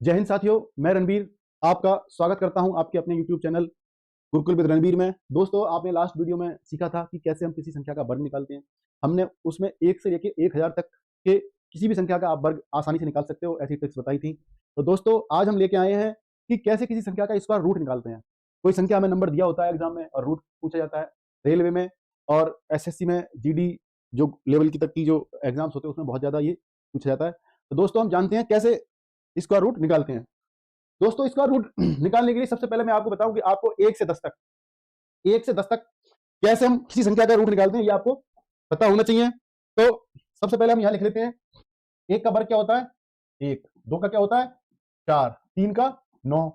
जय हिंद साथियों, मैं रणबीर आपका स्वागत करता हूं आपके अपने YouTube channel Gurukul with Ranbir में। दोस्तों, आपने लास्ट वीडियो में सीखा था कि कैसे हम किसी संख्या का वर्ग निकालते हैं। हमने उसमें 1 से लेकर 1000 तक के किसी भी संख्या का आप वर्ग आसानी से निकाल सकते हो, ऐसी ट्रिक्स बताई थी। तो दोस्तों, आज हम लेके आए हैं कि कैसे किसी संख्या का स्क्वायर रूट निकालते हैं। कोई संख्या हमें नंबर दिया होता है एग्जाम में और रूट पूछा जाता है। रेलवे में और SSC में, GD जो लेवल की तक की जो एग्जाम्स होते हैं उसमें बहुत ज्यादा ये पूछा जाता है। तो दोस्तों, हम जानते हैं कैसे स्क्वायर रूट निकालते हैं। दोस्तों, इसका रूट निकालने के लिए सबसे पहले मैं आपको बताऊं कि आपको 1 से 10 तक कैसे हम किसी संख्या का रूट निकालते हैं, ये आपको पता होना चाहिए। तो सबसे पहले हम यहां लिख लेते हैं, 1 का वर्ग क्या होता है 1, 2 का क्या होता है 4, 3 का 9,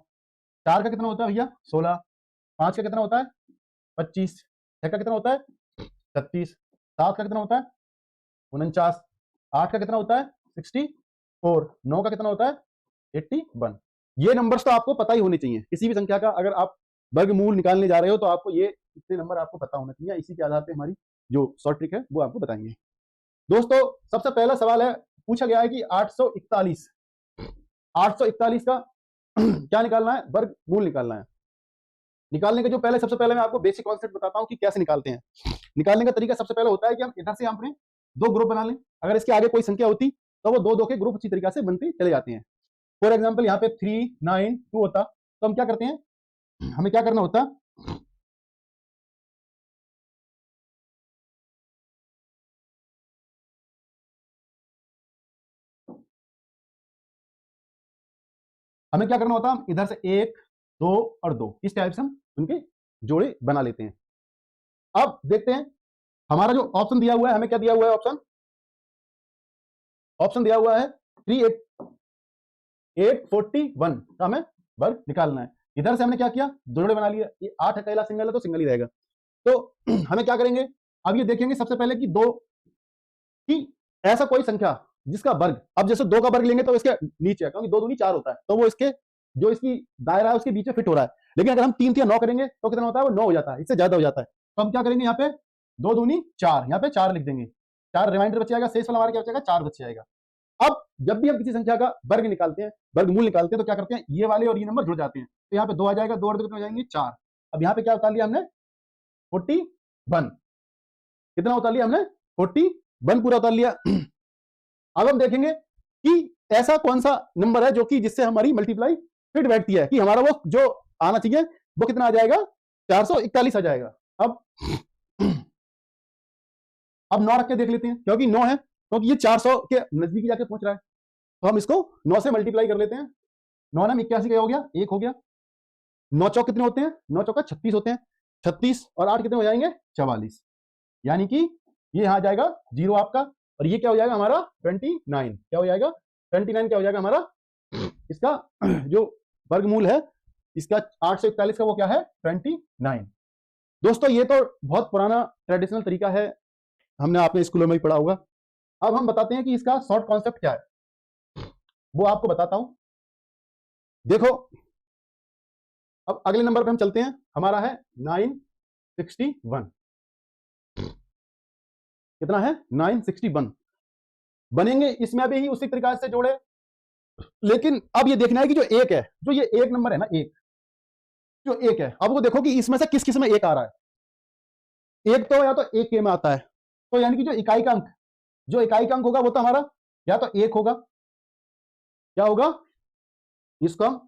4 का कितना होता है भैया 16, 5 का कितना होता है 25, 6 का कितना होता है 36, 7 का कितना होता है 49, 8 का कितना होता है 64, 9 का कितना होता है 81। ये नंबर्स तो आपको पता ही होने चाहिए। किसी भी संख्या का अगर आप वर्गमूल निकालने जा रहे हो तो आपको ये इतने नंबर आपको पता होना चाहिए। इसी के आधार पे हमारी जो शॉर्ट ट्रिक है वो आपको बताएंगे। दोस्तों, सबसे पहला सवाल है, पूछा गया है कि 841 का क्या निकालना है, वर्गमूल निकालना है। निकालने के जो पहले सबसे पहले मैं आपको बेसिक कॉन्सेप्ट बताता हूं कि कैसे निकालते हैं। निकालने का तरीका सबसे पहले होता है कि हम इधर से अपने 2 ग्रुप बना लें। अगर इसके आगे कोई संख्या होती तो वो 2 2 के ग्रुप उसी तरीके से बनते चले जाते हैं। फॉर एग्जाम्पल यहाँ पे 3 9 2 होता तो हम क्या करते हैं, हमें क्या करना होता, हमें क्या करना होता, हम इधर से 1 2 और 2 इस टाइप से हम उनके जोड़े बना लेते हैं। अब देखते हैं हमारा जो ऑप्शन दिया हुआ है, हमें क्या दिया हुआ है, ऑप्शन दिया हुआ है 3841 का हमें वर्ग निकालना है। इधर से हमने क्या किया, जोड़े बना लिया। ये 8 अकेला सिंगल है तो सिंगल ही रहेगा। तो हमें क्या करेंगे, अब ये देखेंगे सबसे पहले कि 2 कि ऐसा कोई संख्या जिसका वर्ग, अब जैसे 2 का वर्ग लेंगे तो इसके नीचे है, क्योंकि 2 दूनी 4 होता है तो वो इसके जो इसकी दायरा है उसके बीच में फिट हो रहा है। लेकिन अगर हम 3 या 9 करेंगे तो कितना होता है, वो 9 हो जाता है, इससे ज्यादा हो जाता है। तो हम क्या करेंगे, यहाँ पे 2 दूनी 4, यहाँ पे 4 लिख देंगे, 4 रिमाइंडर बच जाएगा, शेष वाला हमारा क्या बचेगा 4 बच जाएगा। अब जब भी हम किसी संख्या का वर्ग निकालते हैं, वर्गमूल निकालते हैं, तो क्या करते हैं, ये वाले और ये नंबर जुड़ जाते हैं। तो यहाँ पे 2 आ जाएगा, 2 और 2 कितने हो जाएंगे 4। अब यहाँ पे क्या उतार लिया हमने 41, कितना उतार लिया हमने 41 पूरा उतार लिया। अब हम देखेंगे कि ऐसा कौन सा नंबर है जो कि जिससे हमारी मल्टीप्लाई फिट बैठती है, कि हमारा वो जो आना चाहिए वो कितना आ जाएगा 441 आ जाएगा। अब 9 रख के देख लेते हैं, क्योंकि 9 है, क्योंकि ये 400 के नजदीक जाके पहुंच रहा है, तो हम इसको 9 से मल्टीप्लाई कर लेते हैं। 9 नाम 81 का हो गया, 1 हो गया। 9 चौक कितने होते हैं, 9 चौका 36 होते हैं, 36 और 8 कितने हो जाएंगे 44, यानी कि ये यहां आ जाएगा 0 आपका, और ये क्या हो जाएगा हमारा 29, क्या हो जाएगा 29, क्या हो जाएगा हमारा इसका जो वर्गमूल है इसका 841 का, वो क्या है 29। दोस्तों, ये तो बहुत पुराना ट्रेडिशनल तरीका है, हमने आपने स्कूलों में भी पढ़ा होगा। अब हम बताते हैं कि इसका शॉर्ट कॉन्सेप्ट क्या है, वो आपको बताता हूं। देखो, अब अगले नंबर पे हम चलते हैं, हमारा है 961, कितना है 961 बनेंगे। इसमें भी उसी तरीके से जोड़े, लेकिन अब ये देखना है कि जो एक है, जो ये एक नंबर है ना, एक जो एक है, अब वो देखो कि इसमें से किस किस में एक आ रहा है। एक तो या तो एक के में आता है, तो यानी कि जो इकाई का अंक, जो इकाई का अंक होगा वो तो हमारा या तो एक होगा, क्या होगा, इसको हम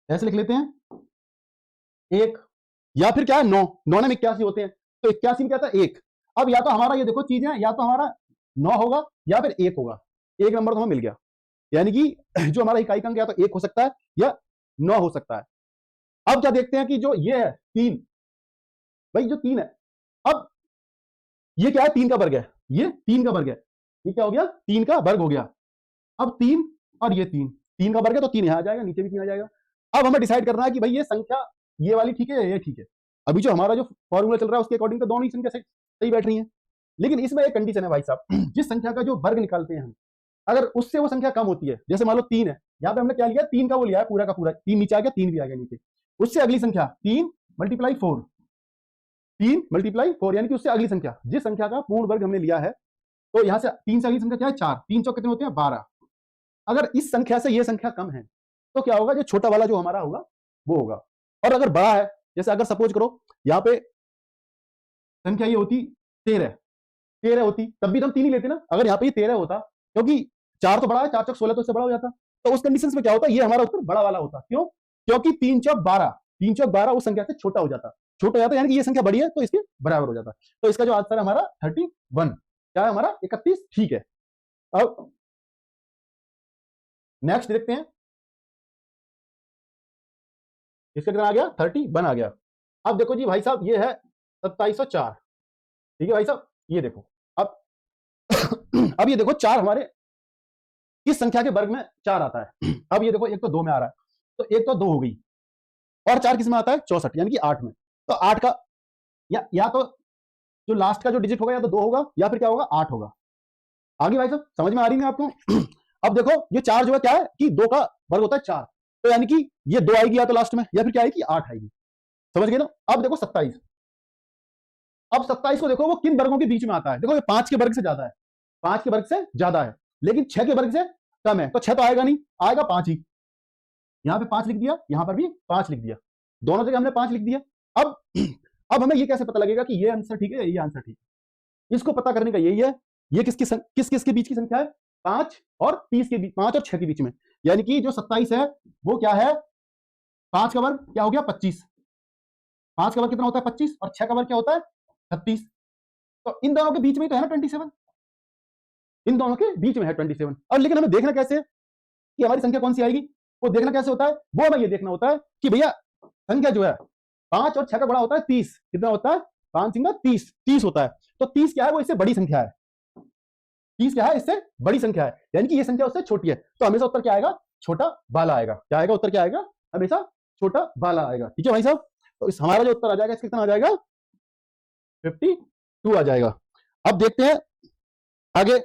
ऐसे लिख लेते हैं एक, या फिर क्या है 9, 9 में 81 होते हैं, तो 81 में क्या था एक। अब या तो हमारा ये देखो चीज है, या तो हमारा 9 होगा या फिर 1 होगा, एक नंबर तो हमें मिल गया। यानी कि जो हमारा इकाई का अंक या तो 1 हो सकता है या 9 हो सकता है। अब क्या देखते हैं कि जो ये है 3, भाई जो 3 है, अब ये क्या है 3 का वर्ग है, ये 3 का वर्ग है, ये क्या हो गया 3 का वर्ग हो गया। अब 3 और ये 3, 3 का वर्ग है तो 3 यहां आ जाएगा, नीचे भी 3 आ जाएगा। अब हमें डिसाइड करना है कि भाई ये संख्या ये वाली ठीक है, ये ठीक है। अभी जो हमारा जो फॉर्मूला चल रहा है उसके अकॉर्डिंग तो दोनों ही संख्या सही बैठ रही है। लेकिन इसमें एक कंडीशन है भाई साहब, जिस संख्या का जो वर्ग निकालते हैं हम, अगर उससे वो संख्या कम होती है, जैसे मान लो 3 है, यहाँ पे हमने क्या लिया 3 का वो लिया है पूरा का पूरा, 3 नीचे आ गया, 3 भी आ गया नीचे, उससे अगली संख्या 3 मल्टीप्लाई 4, 3 मल्टीप्लाई 4, यानी कि उससे अगली संख्या, जिस संख्या का पूर्ण वर्ग हमने लिया है, तो यहां से 3 से अगली संख्या क्या है 4, 3 चौक कितने होते हैं 12, अगर इस संख्या से ये संख्या कम है तो क्या होगा, जो छोटा वाला जो हमारा होगा वो होगा। और अगर बड़ा है, जैसे अगर सपोज करो यहाँ पे संख्या ये होती 13 होती, तब भी तो हम 3 ही लेते ना। अगर यहाँ पे ये 13 होता, क्योंकि 4 तो बड़ा है, 4 चौक 16 तो इससे बड़ा हो जाता, तो उस कंडीशन में क्या होता, ये हमारा उत्तर बड़ा वाला होता। क्यों? क्योंकि 3 चौक 12, 3 चौक 12 उस संख्या से छोटा हो जाता, छोटा हो जाता, यानी कि ये संख्या बड़ी है तो इसके बराबर हो जाता। तो इसका जो आंसर है हमारा 31, क्या है हमारा 31, ठीक है। अब नेक्स्ट देखते हैं, इसका कितना आ गया, 31 आ गया। अब देखो जी भाई साहब, ये है 2704, ठीक है भाई साहब, ये देखो अब अब ये देखो 4 हमारे किस संख्या के वर्ग में 4 आता है। अब ये देखो, एक तो 2 में आ रहा है, तो एक तो 2 हो गई, और 4 किस में आता है, 64, यानी कि 8 में। तो 8 का या तो जो लास्ट का जो डिजिट होगा या तो 2 होगा या फिर क्या होगा, 8 होगा। आगे भाई साहब समझ में आ रही है आपको? अब देखो ये 4 जो है क्या है कि 2 का वर्ग होता है 4, तो यानी कि ये 2 आएगी या तो लास्ट में, या फिर क्या आएगी, 8 आएगी। समझ गए ना? अब देखो 27, अब 27 को देखो वो किन वर्गों के बीच में आता है। देखो ये 5 के वर्ग से ज्यादा है, 5 के वर्ग से ज्यादा है, लेकिन 6 के वर्ग से कम है, तो 6 तो आएगा नहीं, आएगा 5 ही। यहां पे 5 लिख दिया, यहां पर भी 5 लिख दिया, दोनों जगह हमने 5 लिख दिया। अब अब हमें ये कैसे पता लगेगा कि ये आंसर ठीक है, ये आंसर ठीक है? इसको पता करने का यही है, ये किस किस के बीच की संख्या है, 5 और 30 के बीच, 5 और 6 के बीच में। यानी कि जो 27 है वो क्या है, 5 का वर्ग क्या हो गया, 25, 5 का वर्ग कितना होता है, 25, और 6 का वर्ग क्या होता है, 36। तो इन दोनों के बीच में तो है ना 27, इन दोनों के बीच में है 27। और लेकिन हमें देखना कैसे कि हमारी संख्या कौन सी आएगी, वो देखना कैसे होता है, वो हमें ये देखना होता है कि भैया संख्या जो है 5 और 6 का बड़ा होता है 30, कितना होता है, 5 सिंगा 30, 30 होता है। तो 30 क्या है, वो इससे बड़ी संख्या है, 30 क्या है, इससे बड़ी संख्या है, यानी कि ये संख्या उससे छोटी है, तो हमेशा उत्तर क्या आएगा, छोटा वाला आएगा। क्या आएगा, उत्तर क्या आएगा, हमेशा छोटा वाला आएगा। ठीक है भाई साहब, तो इस हमारा जो उत्तर आ जाएगा, इसका कितना आ जाएगा, 52 आ जाएगा। अब देखते हैं आगे,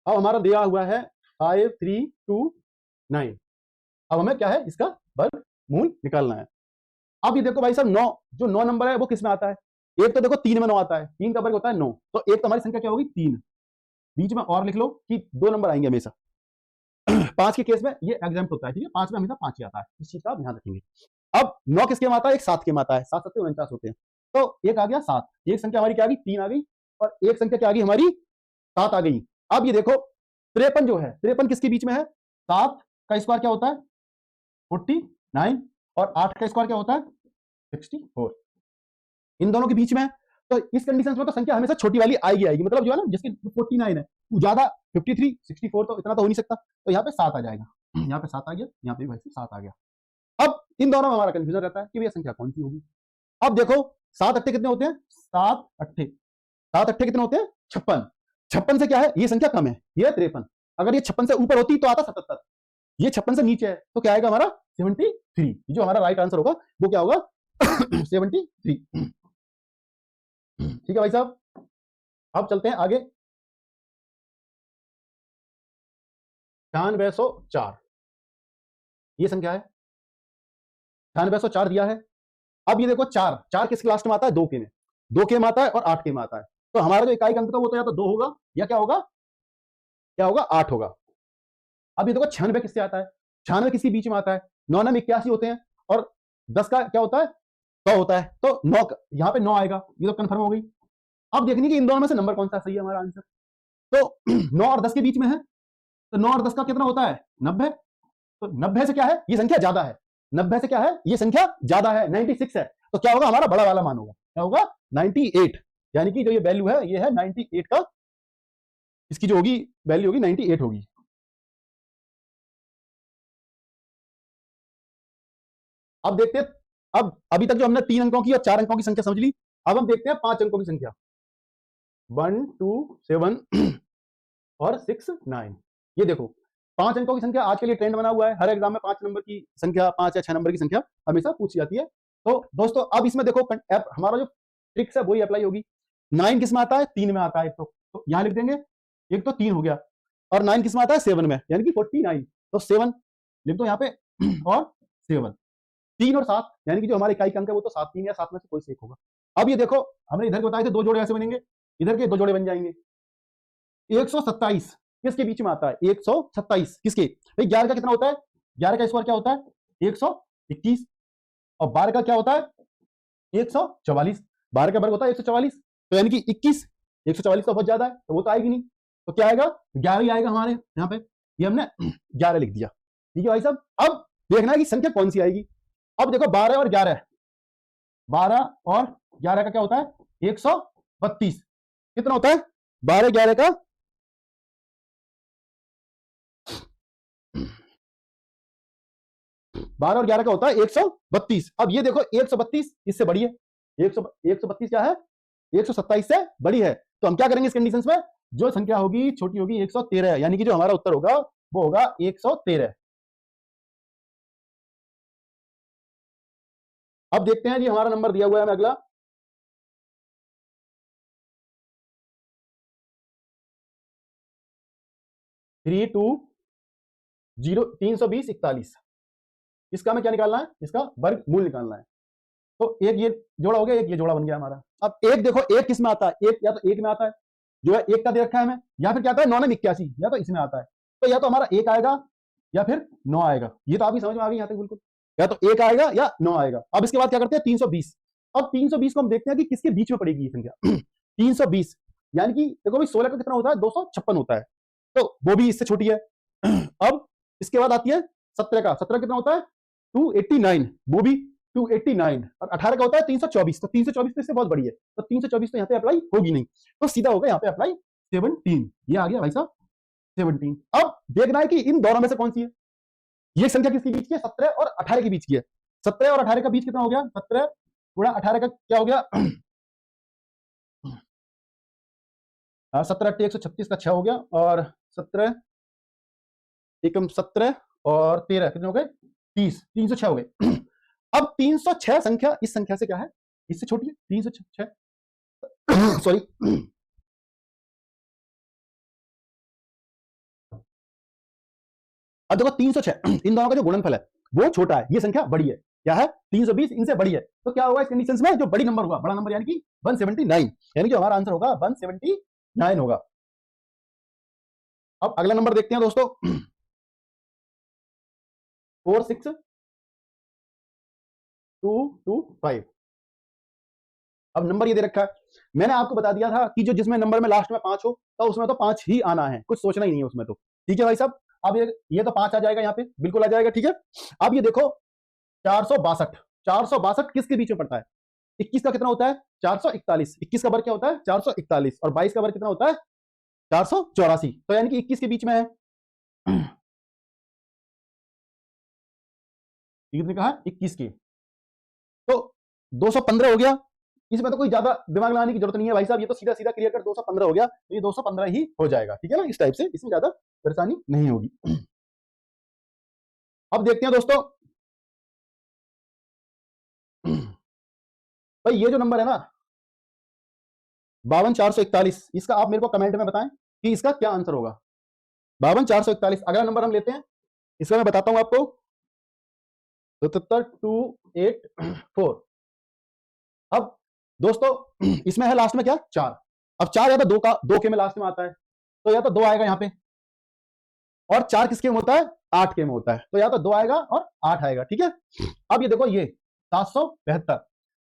अब हमारा दिया हुआ है 5329। अब हमें क्या है, इसका वर्गमूल निकालना है। अब ये देखो भाई साहब, 9, जो 9 नंबर है वो किस में आता है, एक तो देखो 3 में 9 आता है, 3 का वर्ग होता है 9, तो एक तो हमारी संख्या क्या होगी, 3, बीच में और लिख लो कि 2 नंबर आएंगे हमेशा। 5 के केस में ये एग्जाम्पल होता है, ठीक है, 5 में हमेशा 5 ही आता है, इस चीज का आप ध्यान रखेंगे। अब 9 किसके में आता है, एक 7 के में आता है, 7 7 49 होते हैं, तो एक आ गया 7, एक संख्या हमारी क्या आ गई, 3 आ गई, और एक संख्या क्या आ गई हमारी, 7 आ गई। अब ये देखो 53 जो है, 53 किसके बीच में है, 7 का स्क्वायर क्या होता है, 49, और 8 का स्क्वायर क्या होता है, 64, इन दोनों के बीच में है। तो इस कंडीशन में तो संख्या हमेशा छोटी वाली आएगी आएगी, मतलब जो है ना, जिसकी 49 है वो ज्यादा, 53 64 तो इतना तो हो नहीं सकता, तो यहाँ पे 7 आ जाएगा, यहाँ पे 7 आ गया, यहाँ पे वैसे 7 आ गया। अब इन दोनों में हमारा कंफ्यूजन रहता है कि भैया संख्या कौन सी होगी। अब देखो 7 अट्ठे कितने होते हैं, 7 अट्ठे कितने होते हैं, 56, 56 से क्या है, ये संख्या कम है, ये है 53, अगर ये 56 से ऊपर होती तो आता 77, ये 56 से नीचे है तो क्या आएगा हमारा 73, जो हमारा राइट आंसर होगा वो क्या होगा 73। ठीक है भाई साहब, अब चलते हैं आगे, 9604 ये संख्या है, 9604 दिया है। अब ये देखो 4, 4 किसके लास्ट में आता है, 2 के में, 2 के में आता है और 8 के में आता है, तो हमारा जो इकाई अंक था वो तो या तो 2 होगा या क्या होगा, क्या होगा, 8 होगा। अब ये देखो 96 किससे आता है, 96 किसके बीच में आता है, 9 9 81 होते हैं, और 10 का क्या होता है, 100 होता है, तो 9 यहाँ पे 9 आएगा, ये तो कंफर्म हो गई। अब देखनी कि इन दोनों में से नंबर कौन सा सही है हमारा आंसर, तो 9 और 10 के बीच में है, तो 9 और 10 का कितना होता है, 90, तो 90 से क्या है, ये संख्या ज्यादा है, 90 से क्या है, ये संख्या ज्यादा है, 96 है, तो क्या होगा, हमारा बड़ा वाला मान होगा, क्या होगा 98, यानी कि जो ये वैल्यू है ये है 98 का, इसकी जो होगी वैल्यू होगी 98 होगी। अब देखते हैं, अब अभी तक जो हमने 3 अंकों की और 4 अंकों की संख्या समझ ली, अब हम देखते हैं 5 अंकों की संख्या, 1 2 7 और 6 9। ये देखो 5 अंकों की संख्या आज के लिए ट्रेंड बना हुआ है, हर एग्जाम में 5 नंबर की संख्या, 5 या 6 नंबर की संख्या हमेशा पूछी जाती है। तो दोस्तों अब इसमें देखो हमारा जो ट्रिक्स है वही अप्लाई होगी। 9 किस में आता है, 3 में आता है, तो यहां लिख देंगे, एक तो 3 हो गया, और 9 किस में आता है, 7 में, यानी कि 49, तो 7 लिख दो यहाँ पे, और 7, 3 और 7, यानी कि जो हमारे इकाई का अंक है वो तो 7 3 या 7 में से कोई से एक होगा। अब ये देखो, हमने इधर के बताए थे दो जोड़े ऐसे बनेंगे, इधर के दो जोड़े बन जाएंगे। 127 किसके बीच में आता है? 127 किसके भाई? 11 का कितना होता है? 11 का स्क्वायर क्या होता है? 121। और 12 का क्या होता है? 144। 12 का वर्ग होता है 144, तो यानी कि 21। 144 तो बहुत ज्यादा है, तो वो तो आएगी नहीं, तो क्या आएगा? 11 ही आएगा हमारे यहाँ पे। ये हमने 11 लिख दिया। ठीक है भाई साहब, अब देखना है कि संख्या कौन सी आएगी। अब देखो 12 और 11, 12 और 11 का क्या होता है? 132। कितना होता है 12 11 का? 12 और 11 का होता है 132। अब ये देखो 132 इससे बड़ी है, 132 क्या है? 127 से बड़ी है। तो हम क्या करेंगे इस कंडीशंस में? जो संख्या होगी छोटी होगी 113, यानी कि जो हमारा उत्तर होगा वो होगा 113। अब देखते हैं जी, हमारा नंबर दिया हुआ है हमें अगला 32041। इसका हमें क्या निकालना है? इसका वर्ग मूल निकालना है। तो एक ये जोड़ा हो गया, एक ये जोड़ा बन गया हमारा। अब एक देखो, एक किस में आता है? एक या तो एक में आता है, जो है एक का दे रखा है हमें, या फिर क्या आता है 9 81, या तो इसमें आता है। तो या तो हमारा एक आएगा या फिर 9 आएगा। ये तो आपकी समझ में आ गई यहाँ तक बिल्कुल, या तो एक आएगा या 9 आएगा। अब इसके बाद क्या करते हैं? 320। अब 320 को हम देखते हैं कि किसके बीच में पड़ेगी ये संख्या। 320 यानी कि देखो भाई 16 का कितना होता है? 256 होता है, तो वो भी इससे छोटी है। अब इसके बाद आती है 17 का। 17 कितना होता है? 289, वो भी 289। और 18 का होता है 324, तो 324 तो इससे बहुत बड़ी है, तो 324 तो यहाँ पे अप्लाई होगी नहीं, तो सीधा होगा यहाँ पे अप्लाई 17। ये आ गया भाई साहब 17। अब देखना है कि इन दोनों में से कौन सी है ये संख्या, किसके बीच की है? 17 और 18 के बीच की है। 17 और 18 का बीच कितना हो गया? 17 गुणा 18 का क्या हो गया? 17 8 136 का 6 हो गया, और 17 एकम 17 और 13 कितने हो गए? 30। 306 हो गए। अब 306 संख्या इस संख्या से क्या है? इससे छोटी है। 306 सॉरी, अब देखो 306 इन दोनों का जो गुणनफल है वो छोटा है, ये संख्या बड़ी है। क्या है? 320 इनसे बड़ी है, तो क्या होगा इस कंडीशंस में? जो बड़ी नंबर होगा, बड़ा नंबर यानी कि 179, यानी कि हमारा आंसर होगा 179 होगा। अब अगला नंबर देखते हैं दोस्तों, 46225। अब नंबर ये दे रखा है, मैंने आपको बता दिया था कि जो जिसमें नंबर में लास्ट में 5 हो तो उसमें तो 5 ही आना है, कुछ सोचना ही नहीं है उसमें तो। ठीक है भाई साहब, अब ये तो 5 आ जाएगा यहाँ पे, बिल्कुल आ जाएगा। ठीक है, अब ये देखो 462। 462 किसके बीच में पड़ता है? 21 का कितना होता है? 441। 21 का वर्ग क्या होता है? 441। और 22 का वर्ग कितना होता है? 484। तो यानी कि 21 के बीच में है। कितने का है? 21 के, तो 215 हो गया। इसमें तो कोई ज्यादा दिमाग लगाने की जरूरत नहीं है भाई साहब, ये तो सीधा सीधा क्लियर कर 215 हो गया, तो ये 215 ही हो जाएगा। ठीक है ना, इस टाइप से, इसमें ज्यादा परेशानी नहीं होगी। अब देखते हैं दोस्तों, भाई ये जो नंबर है ना 52441, इसका आप मेरे को कमेंट में बताएं कि इसका क्या आंसर होगा। 52441। अगला नंबर हम लेते हैं, इसका मैं बताता हूं आपको, 72284। अब दोस्तों इसमें है लास्ट में क्या? 4। अब 4 या तो 2 का 2 के में लास्ट में आता है, तो या तो 2 आएगा यहाँ पे, और 4 किसके में होता है? 8 के में होता है, तो या तो 2 आएगा और 8 आएगा। ठीक है, अब ये देखो ये 772।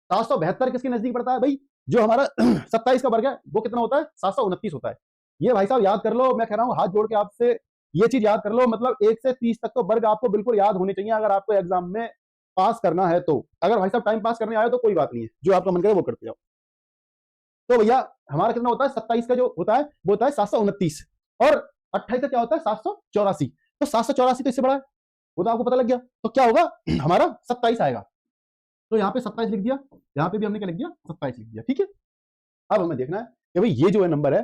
772 किसके नजदीक पड़ता है भाई? जो हमारा 27 का वर्ग है वो कितना होता है? 729 होता है। ये भाई साहब याद कर लो, मैं कह रहा हूं हाथ जोड़ के आपसे ये चीज याद कर लो, मतलब 1 से 30 तक तो वर्ग आपको बिल्कुल याद होने चाहिए अगर आपको एग्जाम में पास करना है तो। अगर भाई साहब टाइम पास करने आए तो कोई बात नहीं है, जो आपका मन करे वो करते जाओ। तो भैया हमारा कितना होता है? 27 का जो होता है वो होता है 729, और 28 का क्या होता है? 784। तो 784 तो इससे बड़ा है, वो तो आपको पता लग गया। तो क्या होगा? हमारा 27 आएगा, तो यहाँ पे 27 लिख दिया, यहाँ पे भी हमने क्या लिख दिया? 27 लिख दिया। ठीक है, अब हमें देखना है कि भाई ये जो है नंबर है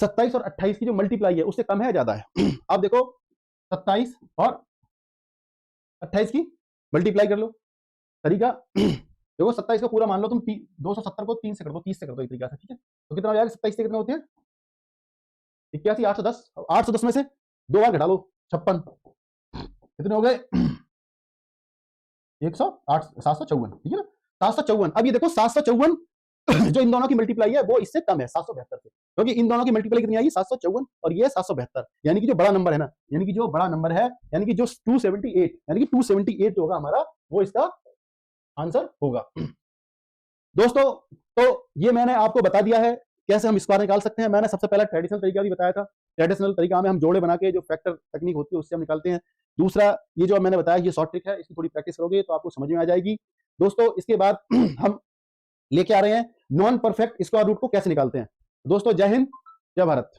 27 और 28 की जो मल्टीप्लाई है उससे कम है ज्यादा है। अब देखो 27 और 28 की मल्टीप्लाई कर लो। तरीका देखो 27 का पूरा मान लो तुम, 270 को 3 से कर दो, 30 से कर दो एक तरीका से। ठीक है, तो कितना हो जाएगा? 27 से कितने होते हैं? 81। 810। 810 में से 2 बार घटा लो, 56। कितने हो गए? 108 754। ठीक है ना, 754। अब ये देखो 754 जो इन दोनों की मल्टीप्लाई है वो इससे कम है 772 से, क्योंकि इन दोनों की मल्टीप्लाई कितनी आई 754 और ये 772, यानी कि जो बड़ा नंबर है ना, यानी कि जो बड़ा नंबर है, यानी कि जो 278, यानी कि 278 जो होगा हमारा वो इसका आंसर होगा। दोस्तों तो ये मैंने आपको बता दिया है कैसे हम स्क्वायर निकाल सकते हैं। मैंने सबसे पहला ट्रेडिशनल तरीका भी बताया था। ट्रेडिशनल तरीका में हम जोड़े बना के जो फैक्टर तकनीक होती है उससे हम निकालते हैं। दूसरा ये जो मैंने बताया ये शॉर्ट ट्रिक है, इसकी थोड़ी प्रैक्टिस करोगे तो आपको समझ में आ जाएगी। दोस्तों इसके बाद हम लेके आ रहे हैं नॉन परफेक्ट स्क्वायर रूट को कैसे निकालते हैं। दोस्तों जय हिंद, जय भारत।